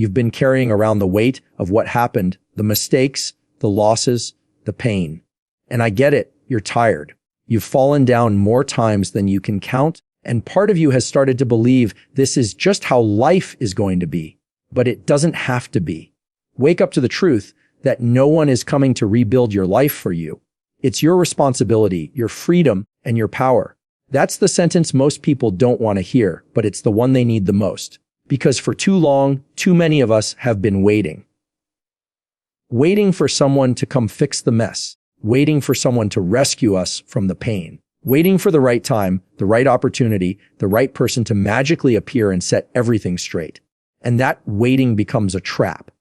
You've been carrying around the weight of what happened, the mistakes, the losses, the pain. And I get it, you're tired. You've fallen down more times than you can count, and part of you has started to believe this is just how life is going to be. But it doesn't have to be. Wake up to the truth that no one is coming to rebuild your life for you. It's your responsibility, your freedom, and your power. That's the sentence most people don't want to hear, but it's the one they need the most. Because for too long, too many of us have been waiting. Waiting for someone to come fix the mess. Waiting for someone to rescue us from the pain. Waiting for the right time, the right opportunity, the right person to magically appear and set everything straight. And that waiting becomes a trap.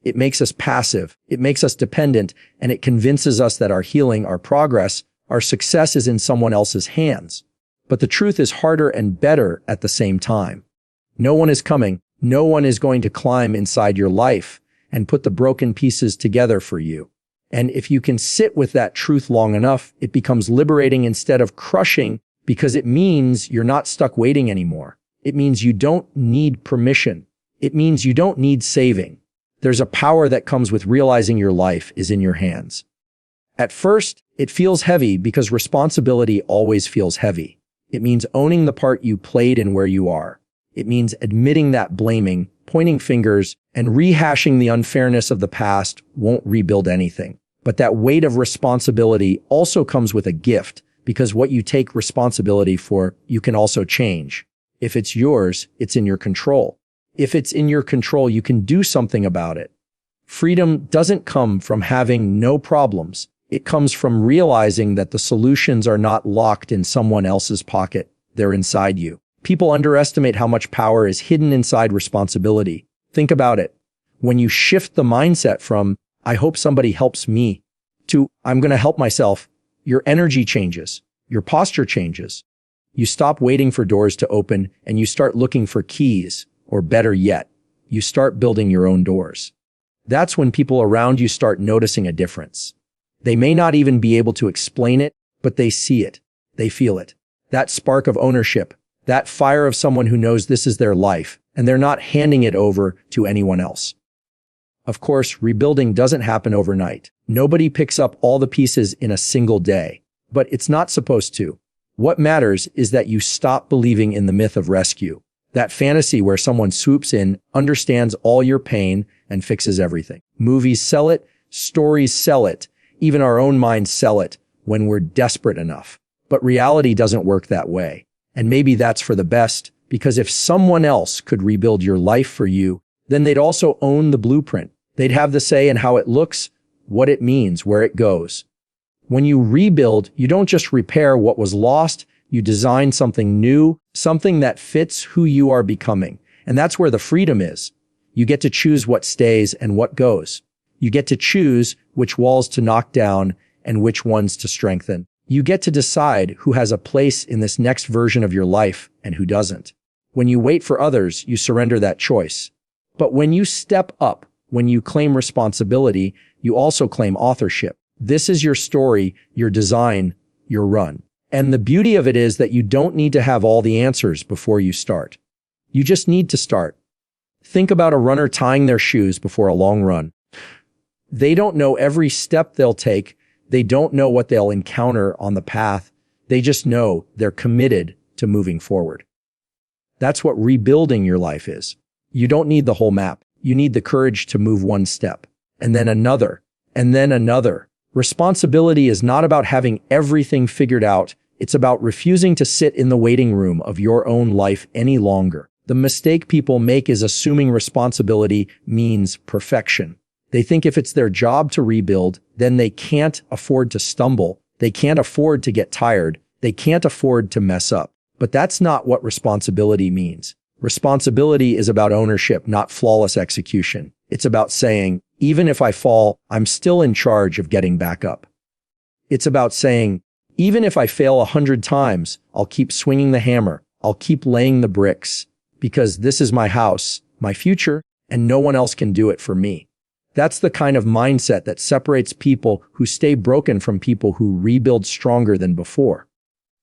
It makes us passive, it makes us dependent, and it convinces us that our healing, our progress, our success is in someone else's hands. But the truth is harder and better at the same time. No one is coming, no one is going to climb inside your life and put the broken pieces together for you. And if you can sit with that truth long enough, it becomes liberating instead of crushing, because it means you're not stuck waiting anymore. It means you don't need permission. It means you don't need saving. There's a power that comes with realizing your life is in your hands. At first, it feels heavy because responsibility always feels heavy. It means owning the part you played in where you are. It means admitting that blaming, pointing fingers, and rehashing the unfairness of the past won't rebuild anything. But that weight of responsibility also comes with a gift, because what you take responsibility for, you can also change. If it's yours, it's in your control. If it's in your control, you can do something about it. Freedom doesn't come from having no problems. It comes from realizing that the solutions are not locked in someone else's pocket. They're inside you. People underestimate how much power is hidden inside responsibility. Think about it. When you shift the mindset from, I hope somebody helps me, to, I'm going to help myself, your energy changes. Your posture changes. You stop waiting for doors to open and you start looking for keys, or better yet, you start building your own doors. That's when people around you start noticing a difference. They may not even be able to explain it, but they see it. They feel it. That spark of ownership, that fire of someone who knows this is their life, and they're not handing it over to anyone else. Of course, rebuilding doesn't happen overnight. Nobody picks up all the pieces in a single day, but it's not supposed to. What matters is that you stop believing in the myth of rescue, that fantasy where someone swoops in, understands all your pain, and fixes everything. Movies sell it, stories sell it, even our own minds sell it when we're desperate enough. But reality doesn't work that way. And maybe that's for the best, because if someone else could rebuild your life for you, then they'd also own the blueprint. They'd have the say in how it looks, what it means, where it goes. When you rebuild, you don't just repair what was lost, you design something new, something that fits who you are becoming. And that's where the freedom is. You get to choose what stays and what goes. You get to choose which walls to knock down and which ones to strengthen. You get to decide who has a place in this next version of your life and who doesn't. When you wait for others, you surrender that choice. But when you step up, when you claim responsibility, you also claim authorship. This is your story, your design, your run. And the beauty of it is that you don't need to have all the answers before you start. You just need to start. Think about a runner tying their shoes before a long run. They don't know every step they'll take. They don't know what they'll encounter on the path. They just know they're committed to moving forward. That's what rebuilding your life is. You don't need the whole map. You need the courage to move one step, and then another, and then another. Responsibility is not about having everything figured out. It's about refusing to sit in the waiting room of your own life any longer. The mistake people make is assuming responsibility means perfection. They think if it's their job to rebuild, then they can't afford to stumble. They can't afford to get tired. They can't afford to mess up. But that's not what responsibility means. Responsibility is about ownership, not flawless execution. It's about saying, even if I fall, I'm still in charge of getting back up. It's about saying, even if I fail 100 times, I'll keep swinging the hammer. I'll keep laying the bricks, because this is my house, my future, and no one else can do it for me. That's the kind of mindset that separates people who stay broken from people who rebuild stronger than before.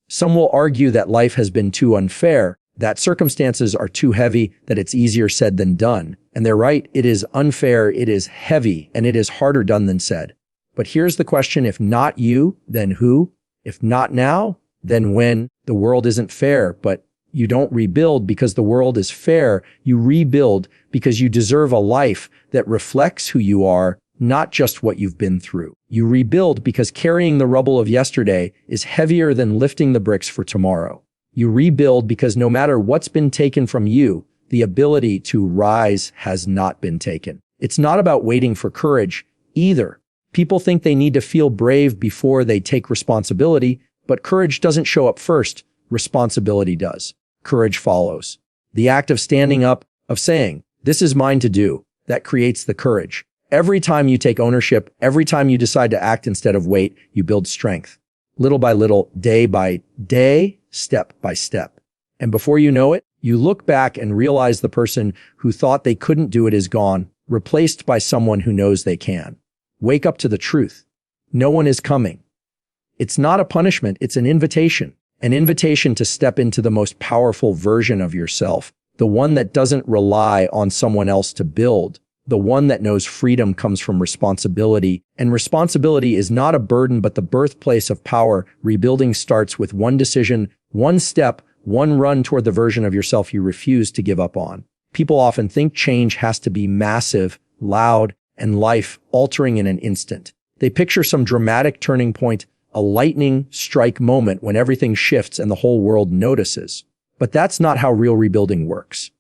Some will argue that life has been too unfair, that circumstances are too heavy, that it's easier said than done. And they're right, it is unfair, it is heavy, and it is harder done than said. But here's the question: if not you, then who? If not now, then when? The world isn't fair, but you don't rebuild because the world is fair. You rebuild because you deserve a life that reflects who you are, not just what you've been through. You rebuild because carrying the rubble of yesterday is heavier than lifting the bricks for tomorrow. You rebuild because no matter what's been taken from you, the ability to rise has not been taken. It's not about waiting for courage either. People think they need to feel brave before they take responsibility, but courage doesn't show up first. Responsibility does. Courage follows. The act of standing up, of saying, "This is mine to do," that creates the courage. Every time you take ownership, every time you decide to act instead of wait, you build strength. Little by little, day by day, step by step. And before you know it, you look back and realize the person who thought they couldn't do it is gone, replaced by someone who knows they can. Wake up to the truth. No one is coming. It's not a punishment, it's an invitation to step into the most powerful version of yourself, the one that doesn't rely on someone else to build, the one that knows freedom comes from responsibility, and responsibility is not a burden but the birthplace of power. Rebuilding starts with one decision, one step, one run toward the version of yourself you refuse to give up on. People often think change has to be massive, loud, and life-altering in an instant. They picture some dramatic turning point, a lightning strike moment when everything shifts and the whole world notices. But that's not how real rebuilding works.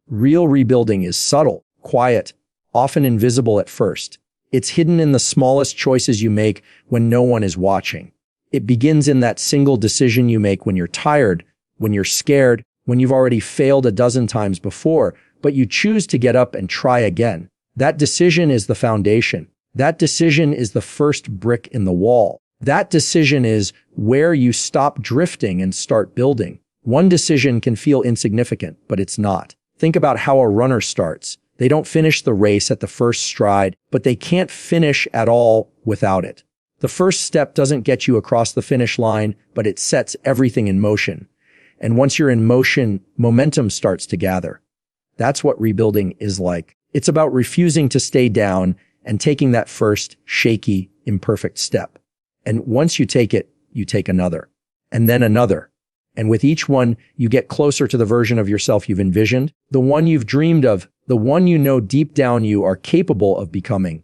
Real rebuilding is subtle, quiet, often invisible at first. It's hidden in the smallest choices you make when no one is watching. It begins in that single decision you make when you're tired, when you're scared, when you've already failed a dozen times before, but you choose to get up and try again. That decision is the foundation. That decision is the first brick in the wall. That decision is where you stop drifting and start building. One decision can feel insignificant, but it's not. Think about how a runner starts. They don't finish the race at the first stride, but they can't finish at all without it. The first step doesn't get you across the finish line, but it sets everything in motion. And once you're in motion, momentum starts to gather. That's what rebuilding is like. It's about refusing to stay down and taking that first, shaky, imperfect step. And once you take it, you take another, and then another. And with each one, you get closer to the version of yourself you've envisioned, the one you've dreamed of, the one you know deep down you are capable of becoming.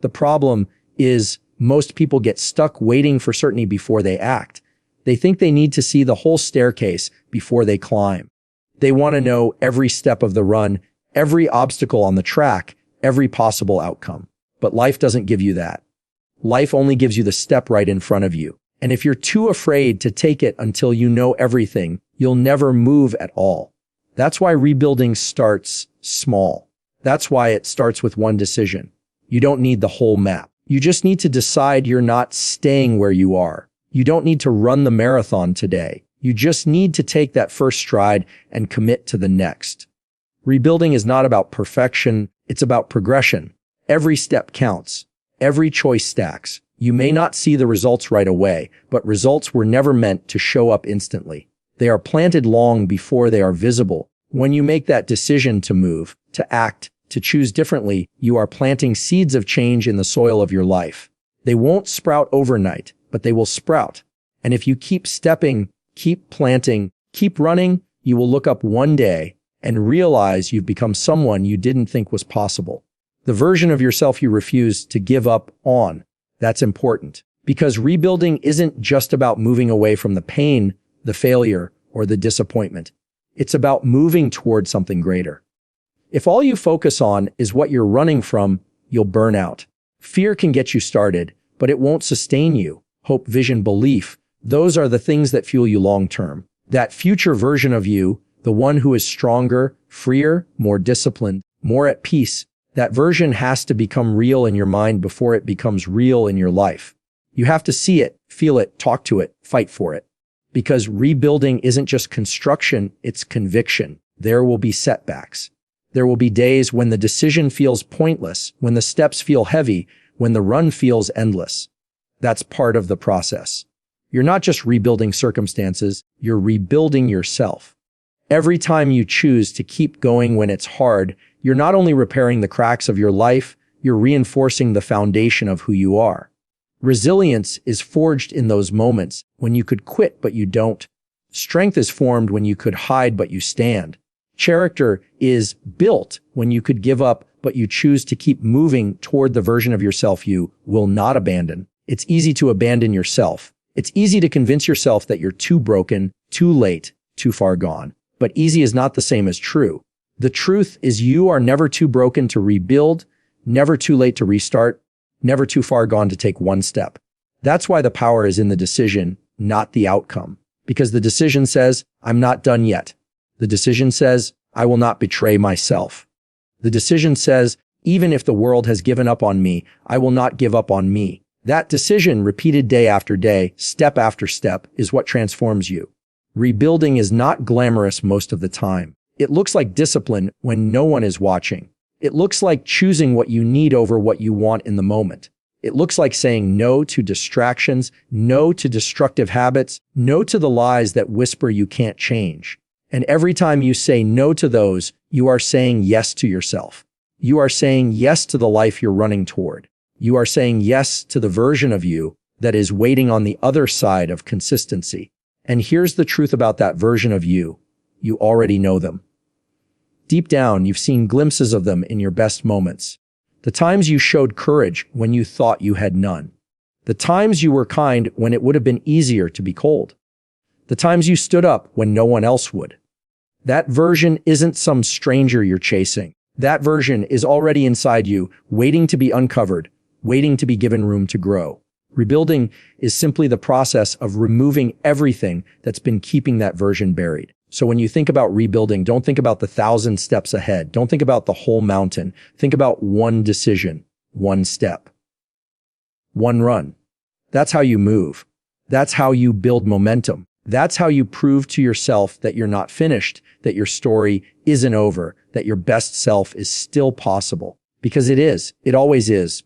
The problem is most people get stuck waiting for certainty before they act. They think they need to see the whole staircase before they climb. They want to know every step of the run, every obstacle on the track, every possible outcome. But life doesn't give you that. Life only gives you the step right in front of you. And if you're too afraid to take it until you know everything, you'll never move at all. That's why rebuilding starts small. That's why it starts with one decision. You don't need the whole map. You just need to decide you're not staying where you are. You don't need to run the marathon today. You just need to take that first stride and commit to the next. Rebuilding is not about perfection. It's about progression. Every step counts. Every choice stacks. You may not see the results right away, but results were never meant to show up instantly. They are planted long before they are visible. When you make that decision to move, to act, to choose differently, you are planting seeds of change in the soil of your life. They won't sprout overnight, but they will sprout. And if you keep stepping, keep planting, keep running, you will look up one day and realize you've become someone you didn't think was possible. The version of yourself you refuse to give up on. That's important. Because rebuilding isn't just about moving away from the pain, the failure, or the disappointment. It's about moving toward something greater. If all you focus on is what you're running from, you'll burn out. Fear can get you started, but it won't sustain you. Hope, vision, belief, those are the things that fuel you long term. That future version of you, the one who is stronger, freer, more disciplined, more at peace, that version has to become real in your mind before it becomes real in your life. You have to see it, feel it, talk to it, fight for it. Because rebuilding isn't just construction, it's conviction. There will be setbacks. There will be days when the decision feels pointless, when the steps feel heavy, when the run feels endless. That's part of the process. You're not just rebuilding circumstances, you're rebuilding yourself. Every time you choose to keep going when it's hard, you're not only repairing the cracks of your life, you're reinforcing the foundation of who you are. Resilience is forged in those moments when you could quit but you don't. Strength is formed when you could hide but you stand. Character is built when you could give up but you choose to keep moving toward the version of yourself you will not abandon. It's easy to abandon yourself. It's easy to convince yourself that you're too broken, too late, too far gone. But easy is not the same as true. The truth is you are never too broken to rebuild, never too late to restart, never too far gone to take one step. That's why the power is in the decision, not the outcome. Because the decision says, I'm not done yet. The decision says, I will not betray myself. The decision says, even if the world has given up on me, I will not give up on me. That decision, repeated day after day, step after step, is what transforms you. Rebuilding is not glamorous most of the time. It looks like discipline when no one is watching. It looks like choosing what you need over what you want in the moment. It looks like saying no to distractions, no to destructive habits, no to the lies that whisper you can't change. And every time you say no to those, you are saying yes to yourself. You are saying yes to the life you're running toward. You are saying yes to the version of you that is waiting on the other side of consistency. And here's the truth about that version of you. You already know them. Deep down, you've seen glimpses of them in your best moments. The times you showed courage when you thought you had none. The times you were kind when it would have been easier to be cold. The times you stood up when no one else would. That version isn't some stranger you're chasing. That version is already inside you, waiting to be uncovered, waiting to be given room to grow. Rebuilding is simply the process of removing everything that's been keeping that version buried. So when you think about rebuilding, don't think about the 1,000 steps ahead. Don't think about the whole mountain. Think about one decision, one step, one run. That's how you move. That's how you build momentum. That's how you prove to yourself that you're not finished, that your story isn't over, that your best self is still possible. Because it is. It always is.